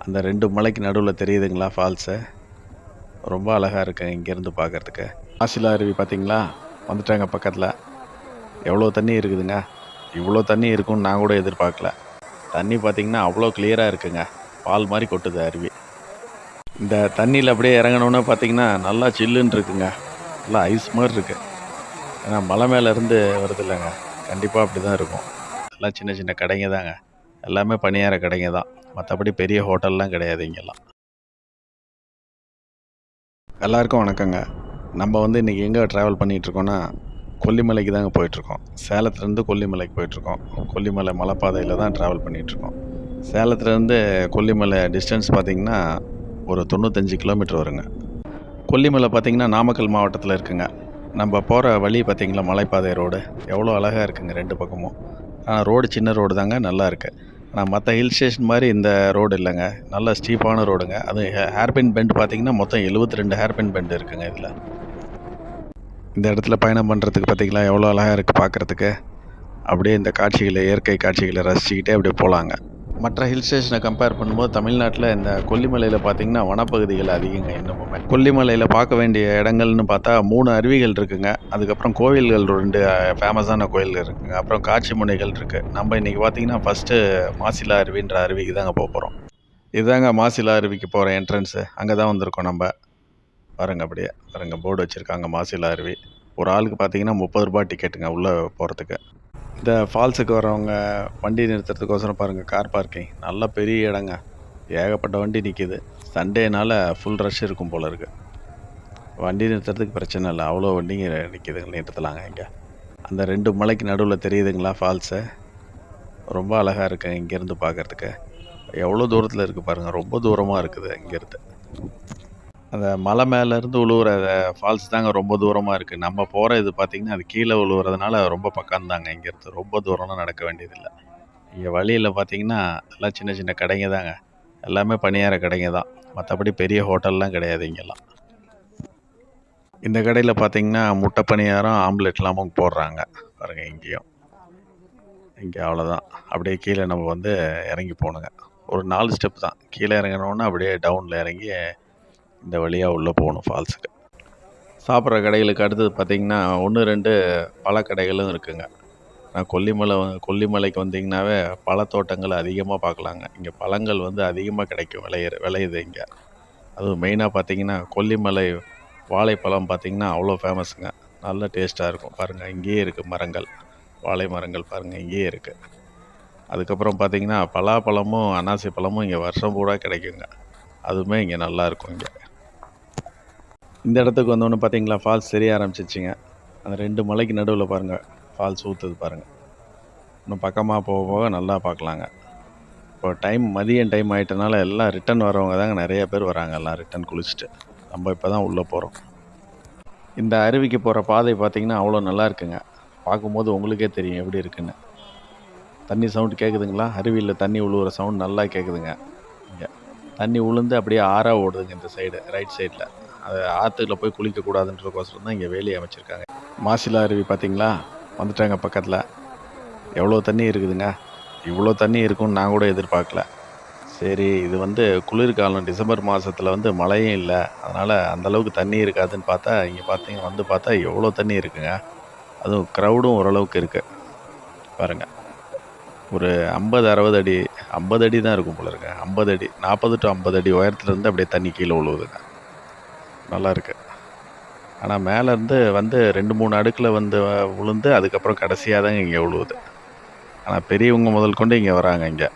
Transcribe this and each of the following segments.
அந்த 2 மலைக்கு நடுவுல தெரியுதுங்களா ஃபால்ஸு? ரொம்ப அழகா இருக்குங்க இங்கேருந்து பார்க்கறதுக்கு. மாசிலா அருவி பார்த்தீங்களா? வந்துட்டாங்க பக்கத்துல. எவ்வளோ தண்ணி இருக்குதுங்க. இவ்வளோ தண்ணி இருக்கும்னு நான் கூட எதிர்பார்க்கல. தண்ணி பார்த்தீங்கன்னா, அவ்வளோ கிளியரா இருக்குங்க. பால் மாரி கொட்டுது அருவி. இந்த தண்ணியில அப்படியே இறங்குனோனே பார்த்தீங்கன்னா, நல்லா சில்லுன்னு இருக்குங்க. நல்லா ஐஸ் மாரி இருக்கு. ஏன்னா மலை மேல இருந்து வருதுல்லங்க. கண்டிப்பா அப்படிதான் இருக்கும். எல்லாம் சின்ன சின்ன கடைங்க தாங்க. எல்லாமே பணியார கடைங்க தான். மத்தபடி பெரிய ஹோட்டல்லாம் கிடையாது இங்கெல்லாம். எல்லாருக்கும் வணக்கங்க. நம்ம வந்து இன்றைக்கி எங்கே ட்ராவல் பண்ணிகிட்ருக்கோன்னா, கொல்லிமலைக்கு தாங்க போயிட்டுருக்கோம். சேலத்துலேருந்து கொல்லிமலைக்கு போயிட்டுருக்கோம். கொல்லிமலை மலைப்பாதையில் தான் ட்ராவல் பண்ணிகிட்ருக்கோம். சேலத்துலேருந்து கொல்லிமலை டிஸ்டன்ஸ் பார்த்திங்கன்னா, ஒரு 95 கிலோமீட்டர் வருங்க. கொல்லிமலை பார்த்திங்கன்னா, நாமக்கல் மாவட்டத்தில் இருக்குங்க. நம்ம போகிற வழி பார்த்திங்களா, மலைப்பாதை ரோடு எவ்வளோ அழகாக இருக்குங்க 2 பக்கமும். ஆனால் ரோடு சின்ன ரோடு தாங்க, நல்லா இருக்குது. ஆனால் மற்ற ஹில் ஸ்டேஷன் மாதிரி இந்த ரோடு இல்லைங்க. நல்ல ஸ்டீப்பான ரோடுங்க. அது ஹேர்பின் பெண்ட் பார்த்திங்கன்னா, மொத்தம் 72 ஹேர்பின் பெண்ட் இருக்குங்க இதில். இந்த இடத்துல பயணம் பண்ணுறதுக்கு பார்த்திங்களா, எவ்வளோ அழகாக இருக்குது பார்க்குறதுக்கு. அப்படியே இந்த காட்சிகளை, இயற்கை காட்சிகளை ரசிச்சுக்கிட்டே அப்படியே போகலாங்க. மற்ற ஹில் ஸ்டேஷனை கம்பேர் பண்ணும்போது தமிழ்நாட்டில் இந்த கொல்லிமலையில் பார்த்திங்கன்னா, வனப்பகுதிகள் அதிகங்க இன்னமுமே. கொல்லிமலையில் பார்க்க வேண்டிய இடங்கள்னு பார்த்தா 3 அருவிகள் இருக்குங்க. அதுக்கப்புறம் கோவில்கள் 2 ஃபேமஸான கோயில்கள் இருக்குங்க. அப்புறம் காட்சி முனைகள் இருக்குது. நம்ம இன்றைக்கி பார்த்திங்கன்னா, ஃபஸ்ட்டு மாசிலா அருவின்ற அருவிக்கு தாங்க போகிறோம். இதுதாங்க மாசிலா அருவிக்கு போகிற என்ட்ரன்ஸு. அங்கே தான் வந்திருக்கோம் நம்ம. பாருங்கள், அப்படியே பாருங்கள், போர்டு வச்சுருக்காங்க மாசிலா அருவி. ஒரு ஆளுக்கு பார்த்திங்கன்னா ₹30 டிக்கெட்டுங்க உள்ளே போகிறதுக்கு. இந்த ஃபால்ஸுக்கு வரவங்க வண்டி நிறுத்துறதுக்கோசரம் பாருங்கள், கார் பார்க்கிங் நல்லா பெரிய இடங்க. ஏகப்பட்ட வண்டி நிற்கிது. சண்டேனால் ஃபுல் ரஷ் இருக்கும் போல் இருக்குது. வண்டி நிறுத்துறதுக்கு பிரச்சனை இல்லை, அவ்வளோ வண்டிங்க நிற்கிதுங்க, நிறுத்தலாங்க இங்கே. அந்த 2 மலைக்கு நடுவில் தெரியுதுங்களா ஃபால்ஸு? ரொம்ப அழகாக இருக்குங்க இங்கேருந்து பார்க்குறதுக்கு. எவ்வளோ தூரத்தில் இருக்குது பாருங்கள், ரொம்ப தூரமாக இருக்குது இங்கேருந்து. அந்த மலை மேலேருந்து விழுவுற ஃபால்ஸ் தாங்க ரொம்ப தூரமாக இருக்குது. நம்ம போகிற இது பார்த்திங்கன்னா, அது கீழே விழுவுறதுனால ரொம்ப பக்கம்தாங்க இங்கேருந்து. ரொம்ப தூரம்லாம் நடக்க வேண்டியதில்லை. இங்கே வழியில் பார்த்திங்கன்னா, எல்லாம் சின்ன சின்ன கடைங்க தாங்க. எல்லாமே பணியார கடைங்க தான். மற்றபடி பெரிய ஹோட்டல்லாம் கிடையாது இங்கெல்லாம். இந்த கடையில் பார்த்திங்கன்னா, முட்டை பணியாரம், ஆம்லெட்லாமும் போடுறாங்க பாருங்கள் இங்கேயும். இங்கே அவ்வளோதான். அப்படியே கீழே நம்ம வந்து இறங்கி போகணுங்க. ஒரு 4 ஸ்டெப் தான். கீழே இறங்கினோன்னா அப்படியே டவுனில் இறங்கி இந்த வழியாக உள்ளே போகணும் ஃபால்ஸுக்கு. சாப்பிட்ற கடைகளுக்கு அடுத்தது பார்த்திங்கன்னா, 1, 2 பழக்கடைகளும் இருக்குங்க. நான் கொல்லிமலைக்கு வந்திங்கனாவே பழத்தோட்டங்கள் அதிகமாக பார்க்கலாங்க. இங்கே பழங்கள் வந்து அதிகமாக கிடைக்கும், விளையுது இங்கே. அதுவும் மெயினாக பார்த்திங்கன்னா, கொல்லிமலை வாழைப்பழம் பார்த்திங்கன்னா அவ்வளோ ஃபேமஸுங்க. நல்ல டேஸ்ட்டாக இருக்கும். பாருங்கள், இங்கேயே இருக்குது மரங்கள், வாழை மரங்கள் பாருங்கள் இங்கேயே இருக்குது. அதுக்கப்புறம் பார்த்திங்கன்னா, பலாப்பழமும் அன்னாசி பழமும் இங்கே வருஷம் பூரா கிடைக்குங்க. அதுவுமே இங்கே நல்லாயிருக்கும். இங்கே இந்த இடத்துக்கு வந்தோன்னு பார்த்திங்களா, ஃபால்ஸ் தெரிய ஆரம்பிச்சிச்சிங்க. அந்த 2 மலைக்கு நடுவில் பாருங்கள், ஃபால்ஸ் ஊற்றுது பாருங்கள். இன்னும் பக்கமாக போக போக நல்லா பார்க்கலாங்க. இப்போ மதியம் டைம் ஆகிட்டனால எல்லாம் ரிட்டன் வரவங்க தாங்க நிறைய பேர் வராங்க. எல்லாம் ரிட்டன் குளிச்சுட்டு நம்ம இப்போ தான் உள்ளே போகிறோம். இந்த அருவிக்கு போகிற பாதை பார்த்திங்கன்னா அவ்வளோ நல்லா இருக்குங்க. பார்க்கும்போது உங்களுக்கே தெரியும் எப்படி இருக்குன்னு. தண்ணி சவுண்டு கேட்குதுங்களா? அருவியில் தண்ணி விழுவுற சவுண்ட் நல்லா கேட்குதுங்க. இங்கே தண்ணி உளுந்து அப்படியே ஆறாக ஓடுதுங்க இந்த சைடு, ரைட் சைடில். அது ஆற்றுல போய் குளிக்கக்கூடாதுன்றதுக்கோசரம் தான் இங்கே வேலி அமைச்சிருக்காங்க. மாசிலா அருவி பார்த்திங்களா? வந்துட்டாங்க பக்கத்தில். எவ்வளோ தண்ணி இருக்குதுங்க. இவ்வளோ தண்ணி இருக்கும்னு நான் கூட எதிர்பார்க்கல. சரி, இது வந்து குளிர்காலம், டிசம்பர் மாதத்தில் வந்து மழையும் இல்லை, அதனால் அந்தளவுக்கு தண்ணி இருக்காதுன்னு பார்த்தா, இங்கே பார்த்தா எவ்வளோ தண்ணி இருக்குங்க. அதுவும் க்ரௌடும் ஓரளவுக்கு இருக்குது பாருங்கள். ஒரு 50-60 அடி, 50 அடி தான் இருக்கும் போல இருக்கு. 50 அடி, 40 to 50 அடி உயரத்துலேருந்து அப்படியே தண்ணி கீழே விழுவுதுங்க. நல்லாயிருக்கு. ஆனால் மேலேருந்து வந்து 2-3 அடுக்கில் வந்து விழுந்து அதுக்கப்புறம் கடைசியாக தாங்க இங்கே விழுவுது. ஆனால் பெரியவங்க முதல் கொண்டு இங்கே வராங்க. இங்கே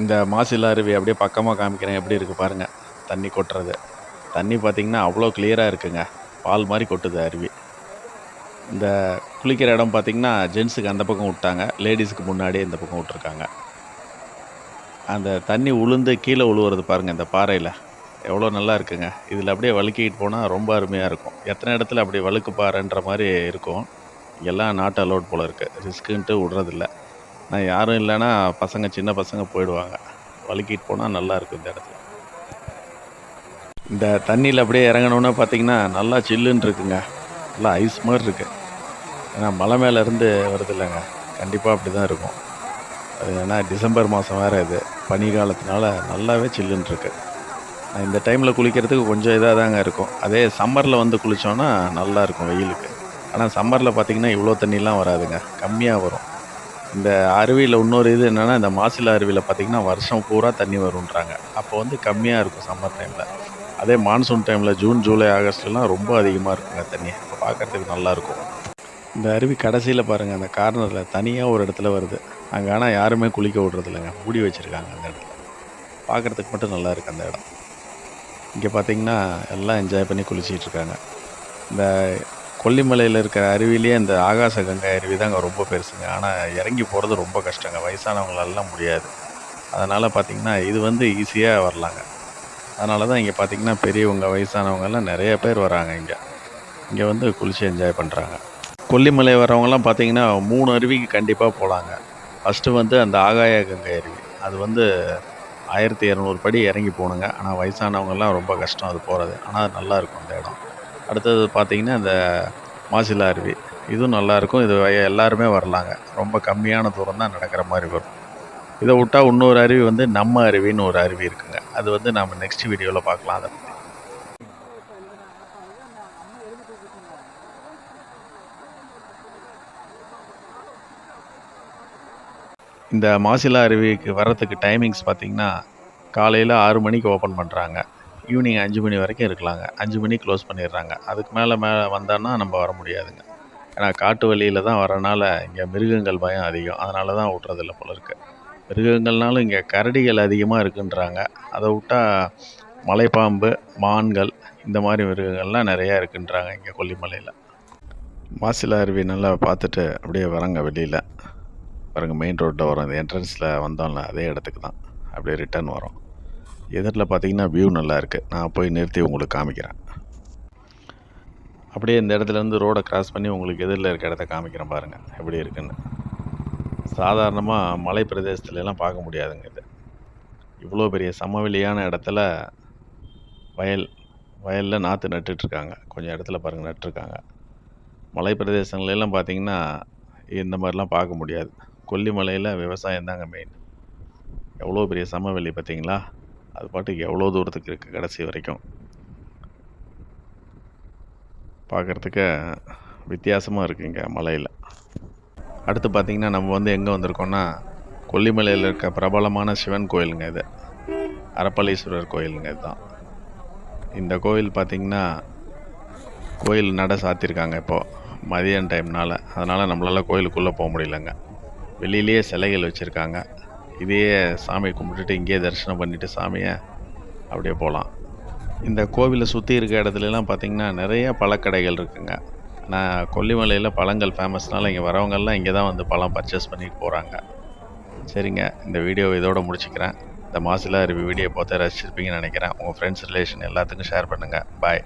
இந்த மாசிலா அருவி அப்படியே பக்கமாக காமிக்கிறேன், எப்படி இருக்குது பாருங்கள். தண்ணி கொட்டுறது, தண்ணி பார்த்திங்கன்னா அவ்வளோ கிளியராக இருக்குங்க. பால் மாதிரி கொட்டுது அருவி. இந்த குளிக்கிற இடம் பார்த்திங்கன்னா, ஜென்ஸுக்கு அந்த பக்கம் விட்டாங்க, லேடிஸுக்கு முன்னாடியே இந்த பக்கம் விட்ருக்காங்க. அந்த தண்ணி உளுந்து கீழே விழுவுறது பாருங்கள், இந்த பாறையில் எவ்வளோ நல்லா இருக்குங்க. இதில் அப்படியே வழுக்கிட்டு போனால் ரொம்ப அருமையாக இருக்கும். எத்தனை இடத்துல அப்படியே வழுக்கு பாறைன்ற மாதிரி இருக்கும். இங்கெல்லாம் நாட் அலோட் போல் இருக்குது, ரிஸ்க்குன்ட்டு விட்றதில்ல. நான் யாரும் இல்லைன்னா சின்ன பசங்க போயிடுவாங்க. வழுக்கிட்டு போனால் நல்லாயிருக்கும் இந்த இடத்துல. இந்த தண்ணியில் அப்படியே இறங்கணுன்னா பார்த்திங்கன்னா நல்லா சில்லுன்னு இருக்குங்க. நல்லா ஐஸ் மாதிரி இருக்குது. ஏன்னா மலை மேலேருந்து வருது இல்லைங்க, கண்டிப்பாக அப்படி தான் இருக்கும். அது ஏன்னா டிசம்பர் மாதம் வேறு இது. பனி காலத்தினால நல்லாவே சில்லுன்னு இருக்கு. இந்த டைமில் குளிக்கிறதுக்கு கொஞ்சம் இதாக தாங்க இருக்கும். அதே சம்மரில் வந்து குளித்தோன்னா நல்லாயிருக்கும் வெயிலுக்கு. ஆனால் சம்மரில் பார்த்திங்கன்னா இவ்வளோ தண்ணிலாம் வராதுங்க, கம்மியாக வரும். இந்த அருவியில் இன்னொரு இது என்னென்னா, இந்த மாசிலா அருவியில் பார்த்திங்கன்னா வருஷம் பூரா தண்ணி வருன்றாங்க. அப்போ வந்து கம்மியாக இருக்கும் சம்மர் டைமில். அதே மான்சூன் டைமில் ஜூன், ஜூலை, ஆகஸ்ட்லாம் ரொம்ப அதிகமாக இருக்குங்க தண்ணி. அப்போ பார்க்குறதுக்கு நல்லாயிருக்கும். இந்த அருவி கடைசியில் பாருங்கள், அந்த கார்னரில் தனியாக ஒரு இடத்துல வருது. அங்கே ஆனால் யாருமே குளிக்க விட்றதில்லைங்க, மூடி வச்சுருக்காங்க அந்த இடத்துல. பார்க்குறதுக்கு மட்டும் நல்லா இருக்குது அந்த இடம். இங்கே பார்த்திங்கன்னா எல்லாம் என்ஜாய் பண்ணி குளிச்சிட்டு இருக்காங்க. இந்த கொல்லிமலையில் இருக்கிற அருவிலேயே இந்த ஆகாச கங்கை அருவி தாங்க ரொம்ப பெருசுங்க. ஆனால் இறங்கி போகிறது ரொம்ப கஷ்டங்க, வயசானவங்களெல்லாம் முடியாது. அதனால் பார்த்திங்கன்னா இது வந்து ஈஸியாக வரலாங்க. அதனால தான் இங்கே பார்த்திங்கன்னா பெரியவங்க, வயசானவங்கெல்லாம் நிறைய பேர் வராங்க. இங்கே வந்து குளித்து என்ஜாய் பண்ணுறாங்க. கொல்லிமலை வரவங்கலாம் பார்த்திங்கன்னா 3 அருவிக்கு கண்டிப்பாக போகலாங்க. ஃபஸ்ட்டு வந்து அந்த ஆகாய கங்கை அருவி, அது வந்து 1200 படி இறங்கி போகணுங்க. ஆனால் வயசானவங்கெல்லாம் ரொம்ப கஷ்டம் அது போகிறது. ஆனால் அது நல்லாயிருக்கும் அந்த இடம். அடுத்தது பார்த்திங்கன்னா இந்த மாசிலா அருவி, இதுவும் நல்லாயிருக்கும். இது எல்லாருமே வரலாங்க. ரொம்ப கம்மியான தூரம் தான் நடக்கிற மாதிரி வரும். இதை விட்டா இன்னொரு அருவி வந்து நம்ம அருவின்னு ஒரு அருவி இருக்குங்க. அது வந்து நம்ம நெக்ஸ்ட் வீடியோவில் பார்க்கலாம் அதை பற்றி. இந்த மாசிலா அருவிக்கு வர்றதுக்கு டைமிங்ஸ் பார்த்திங்கன்னா, காலையில் 6 மணிக்கு ஓப்பன் பண்ணுறாங்க. ஈவினிங் 5 மணி வரைக்கும் இருக்கலாங்க. 5 மணிக்கு க்ளோஸ் பண்ணிடுறாங்க. அதுக்கு மேலே வந்தோன்னா நம்ம வர முடியாதுங்க. ஏன்னா காட்டு வழியில் தான் வரனால இங்கே மிருகங்கள் பயம் அதிகம். அதனால தான் விட்றதில்ல போல இருக்குது. மிருகங்கள்னாலும் இங்கே கரடிகள் அதிகமாக இருக்குன்றாங்க. அதை விட்டா மலைப்பாம்பு, மான்கள், இந்த மாதிரி மிருகங்கள்லாம் நிறையா இருக்குன்றாங்க இங்கே கொல்லிமலையில். மாசிலா அருவி நல்லா பார்த்துட்டு அப்படியே வரங்க வெளியில். பாருங்கள், மெயின் ரோட்டில் வரோம். இந்த என்ட்ரன்ஸில் வந்தோம்ல அதே இடத்துக்கு தான் அப்படியே ரிட்டர்ன் வரோம். எதிரில் பார்த்திங்கன்னா வியூ நல்லா இருக்குது. நான் போய் நிறுத்தி உங்களுக்கு காமிக்கிறேன். அப்படியே இந்த இடத்துலேருந்து ரோடை கிராஸ் பண்ணி உங்களுக்கு எதிரில் இருக்க இடத்த காமிக்கிறேன் பாருங்கள் எப்படி இருக்குன்னு. சாதாரணமாக மலை பிரதேசத்துலலாம் பார்க்க முடியாதுங்க இது. இவ்வளோ பெரிய சமவெளியான இடத்துல வயலில் நாற்று நட்டுட்ருக்காங்க. கொஞ்சம் இடத்துல பாருங்கள் நட்டுருக்காங்க. மலை பிரதேசங்களெல்லாம் பார்த்திங்கன்னா இந்த மாதிரிலாம் பார்க்க முடியாது. கொல்லிமலையில் விவசாயம் தாங்க மெயின். எவ்வளோ பெரிய சமவெளி பார்த்திங்களா? அது பாட்டுக்கு எவ்வளோ தூரத்துக்கு இருக்குது கடைசி வரைக்கும். பார்க்குறதுக்கு வித்தியாசமாக இருக்குங்க மலையில். அடுத்து பார்த்திங்கன்னா நம்ம வந்து எங்கே வந்திருக்கோன்னா, கொல்லிமலையில் இருக்க பிரபலமான சிவன் கோயிலுங்க இது. அரப்பளீஸ்வரர் கோயிலுங்க இதுதான். இந்த கோயில் பார்த்திங்கன்னா கோயில் நட சாத்தியிருக்காங்க இப்போது மதியம் டைம்னால். அதனால் நம்மளால் கோயிலுக்குள்ளே போக முடியலங்க. வெளியிலேயே சிலைகள் வச்சுருக்காங்க. இதையே சாமி கும்பிட்டுட்டு இங்கேயே தரிசனம் பண்ணிவிட்டு சாமியை அப்படியே போகலாம். இந்த கோவிலை சுற்றி இருக்க இடத்துலலாம் பார்த்திங்கன்னா நிறைய பழக்கடைகள் இருக்குங்க. நான் கொல்லிமலையில் பழங்கள் ஃபேமஸ்னால இங்கே வரவங்கெல்லாம் இங்கே தான் வந்து பழம் பர்ச்சேஸ் பண்ணிட்டு போகிறாங்க. சரிங்க, இந்த வீடியோவை இதோடு முடிச்சுக்கிறேன். இந்த மாசிலா அருவி வீடியோ பார்த்து ரசிச்சிருப்பீங்கன்னு நினைக்கிறேன். உங்கள் ஃப்ரெண்ட்ஸ், ரிலேஷன் எல்லாத்துக்கும் ஷேர் பண்ணுங்கள். பாய்.